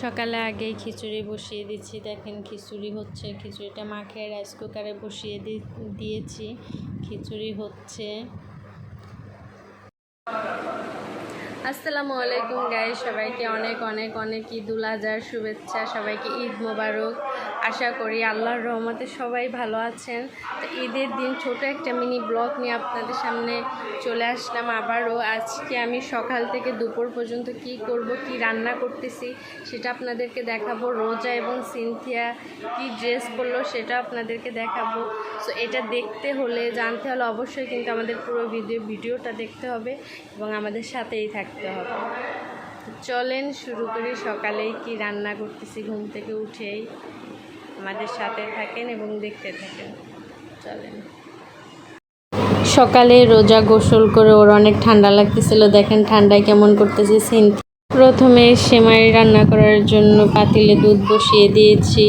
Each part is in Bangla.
সকালে আগেই খিচুড়ি বসিয়ে দিচ্ছি। দেখেন খিচুড়ি হচ্ছে, খিচুড়িটা মাখিয়ে রাইস কুকারে বসিয়ে দিয়েছি। খিচুড়ি হচ্ছে। আসসালামু আলাইকুম গাইস, সবাইকে অনেক অনেক অনেক ঈদুল আজহার শুভেচ্ছা। সবাইকে ঈদ মোবারক। আশা করি আল্লাহর রহমতে সবাই ভালো আছেন। তো ঈদের দিন ছোট একটা মিনি ব্লগ নিয়ে আপনাদের সামনে চলে আসলাম আবারও। আজকে আমি সকাল থেকে দুপুর পর্যন্ত কি করব, কি রান্না করতেছি সেটা আপনাদেরকে দেখাবো। রোজা এবং সিনথিয়া কি ড্রেস পরলো সেটা আপনাদেরকে দেখাবো। সো এটা দেখতে হলে, জানতে হলে অবশ্যই কিন্তু আমাদের পুরো ভিডিওটা দেখতে হবে এবং আমাদের সাথেই থাকতে হবে। চলেন শুরু করি। সকালেই কি রান্না করতেছি ঘুম থেকে উঠেই। আমাদের সাথে থাকেন এবং দেখতে থাকেন। চলেন। সকালে রোজা গোসল করে ওর অনেক ঠান্ডা লাগতেছিল। দেখেন ঠান্ডায় কেমন করতেছে সিনথিয়া। প্রথমে সেমাই রান্না করার জন্য পাতিলে দুধ বসিয়ে দিয়েছি।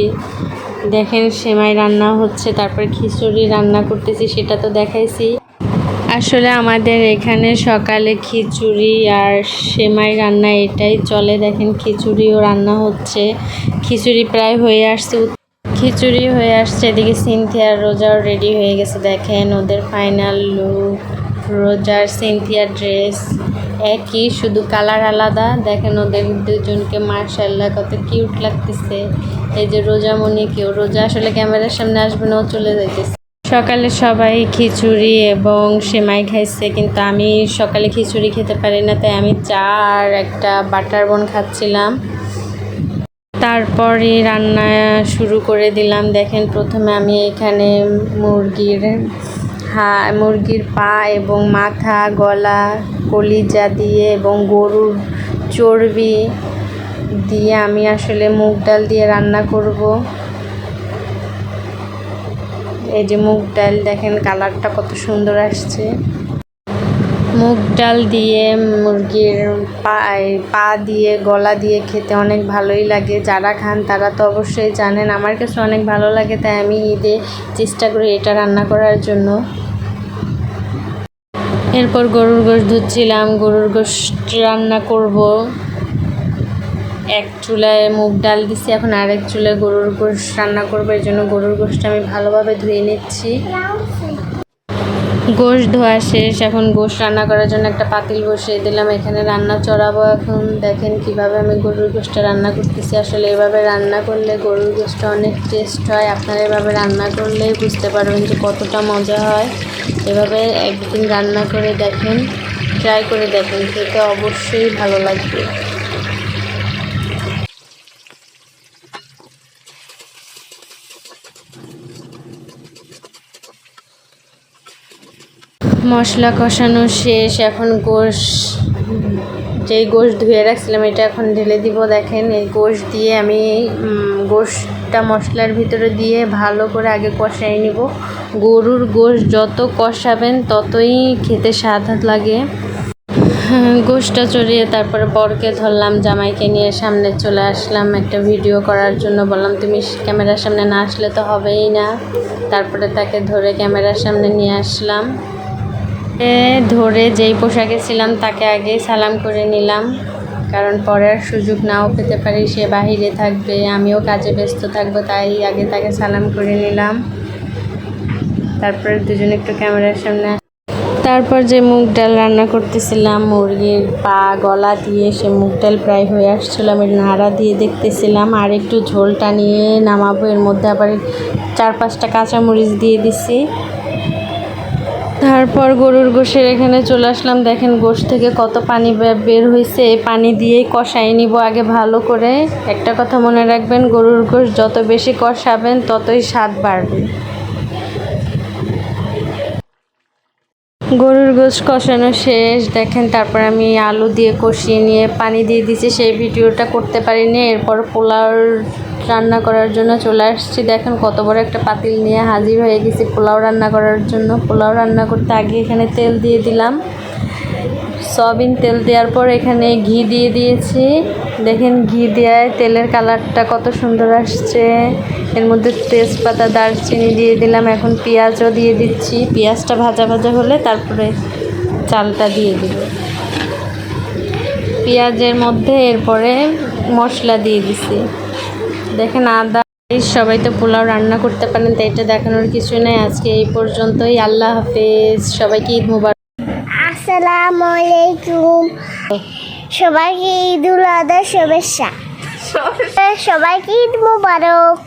দেখেন সেমাই রান্না হচ্ছে, তারপর খিচুড়ি রান্না করতেছি, সেটা তো দেখাইছি। আসলে আমাদের এখানে সকালে খিচুড়ি আর সেমাই রান্না এটাই চলে। দেখেন খিচুড়িও রান্না হচ্ছে, খিচুড়ি প্রায় হয়ে আসছে, খিচুড়ি হয়ে আসছে। এদিকে সিনথিয়ার রোজাও রেডি হয়ে গেছে। দেখেন ওদের ফাইনাল লুক। রোজার সিনথিয়ার ড্রেস একই, শুধু কালার আলাদা। দেখেন ওদের দুজনকে মাশাআল্লাহ কত কিউট লাগতেছে। এই যে রোজামণি, কেউ রোজা আসলে ক্যামেরার সামনে আসবে না, ও চলে যাইতেছে। সকালে সবাই খিচুড়ি এবং সেমাই খাইছে, কিন্তু আমি সকালে খিচুড়ি খেতে পারি না, তাই আমি চা আর একটা বাটার বন খাচ্ছিলাম। তারপরে রান্না শুরু করে দিলাম। দেখেন প্রথমে আমি এখানে মুরগির পা এবং মাথা, গলা, কলিজা দিয়ে এবং গরুর চর্বি দিয়ে আমি আসলে মুগ ডাল দিয়ে রান্না করব। এই যে মুগ ডাল, দেখেন কালারটা কত সুন্দর আসছে। মুগ ডাল দিয়ে মুরগির পা দিয়ে, গলা দিয়ে খেতে অনেক ভালোই লাগে। যারা খান তারা তো অবশ্যই জানেন। আমার কাছে অনেক ভালো লাগে, তাই আমি ঈদে চেষ্টা করি এটা রান্না করার জন্য। এরপর গরুর গোশত ধুচ্ছিলাম। গরুর গোশত রান্না করব। এক চুলায় মুগ ডাল দিচ্ছি, এখন আরেক চুলায় গরুর গোশত রান্না করবো। এই জন্য গরুর গোশতটা আমি ভালোভাবে ধুয়ে নিচ্ছি। গোশত ধোয়া শেষ, এখন গোশত রান্না করার জন্য একটা পাতিল বসিয়ে দিলাম। এখানে রান্না চড়াবো এখন। দেখেন কিভাবে আমি গরুর গোশতটা রান্না করতেছি। আসলে এভাবে রান্না করলে গরুর গোশতটা অনেক টেস্ট হয়। আপনারা এভাবে রান্না করলেই বুঝতে পারবেন যে কতটা মজা হয়। এভাবে একদিন রান্না করে দেখেন, ট্রাই করে দেখেন, খেতে অবশ্যই ভালো লাগবে। মশলা কষানো শেষ, এখন যেই গোশত ধুয়ে রাখছিলাম এটা এখন ঢেলে দিব। দেখেন এই গোশত দিয়ে আমি গোশতটা মশলার ভিতরে দিয়ে ভালো করে আগে কষাই নিব। গরুর গোশত যত কষাবেন ততই খেতে স্বাদ লাগে। গোশতটা চড়িয়ে তারপরে বরকে ধরলাম, জামাইকে নিয়ে সামনে চলে আসলাম একটা ভিডিও করার জন্য। বললাম তুমি ক্যামেরার সামনে না আসলে তো হবেই না। তারপরে তাকে ধরে ক্যামেরার সামনে নিয়ে আসলাম। ধরে যেই পোশাকে ছিলাম তাকে আগে সালাম করে নিলাম, কারণ পরের সুযোগ নাও পেতে পারি। সে বাহিরে থাকবে, আমিও কাজে ব্যস্ত থাকবো, তাই আগে তাকে সালাম করে নিলাম। তারপরে দুজনে একটু ক্যামেরার সামনে। তারপর যে মুগ ডাল রান্না করতেছিলাম মুরগির পা গলা দিয়ে, সে মুগ ডাল প্রায় হয়ে আসছিল। আমি নাড়া দিয়ে দেখতেছিলাম। আর একটু ঝোলটা নিয়ে নামাবো। এর মধ্যে আবার 4-5টা কাঁচামরিচ দিয়ে দিছি। তারপর গরুর গোশের এখানে চলে আসলাম। দেখেন গোশ থেকে কত পানি বের হয়েছে। এই পানি দিয়েই কষাই নিব আগে ভালো করে। একটা কথা মনে রাখবেন, গরুর গোশ যত বেশি কষাবেন ততই স্বাদ বাড়বে। গরুর গোশ কষানো শেষ। দেখেন তারপর আমি আলু দিয়ে কষিয়ে নিয়ে পানি দিয়ে দিয়েছি, সেই ভিডিওটা করতে পারিনি। এরপর পোলাও রান্না করার জন্য চলে আসছি। দেখেন কত বড় একটা পাতিল নিয়ে হাজির হয়ে গেছি পোলাও রান্না করার জন্য। পোলাও রান্না করতে আগে এখানে তেল দিয়ে দিলাম, সয়াবিন তেল দেওয়ার পর এখানে ঘি দিয়ে দিয়েছি। দেখেন ঘি দেওয়ায় তেলের কালারটা কত সুন্দর আসছে। এর মধ্যে তেজপাতা, দারচিনি দিয়ে দিলাম। এখন পেঁয়াজও দিয়ে দিচ্ছি। পেঁয়াজটা ভাজা ভাজা হলে তারপরে চালটা দিয়ে দিব পেঁয়াজের মধ্যে। এরপরে মশলা দিয়ে দিছি। দেখেন আদা, সবাই তো পোলাও রান্না করতে পারেন, তাই এটা দেখানোর কিছু নেই। আজকে এই পর্যন্তই। আল্লাহ হাফেজ, সবাইকে ঈদ মুবারক। আসসালামু আলাইকুম, সবাইকে ঈদুল আজহার শুভেচ্ছা, সবাইকে ঈদ মুবারক।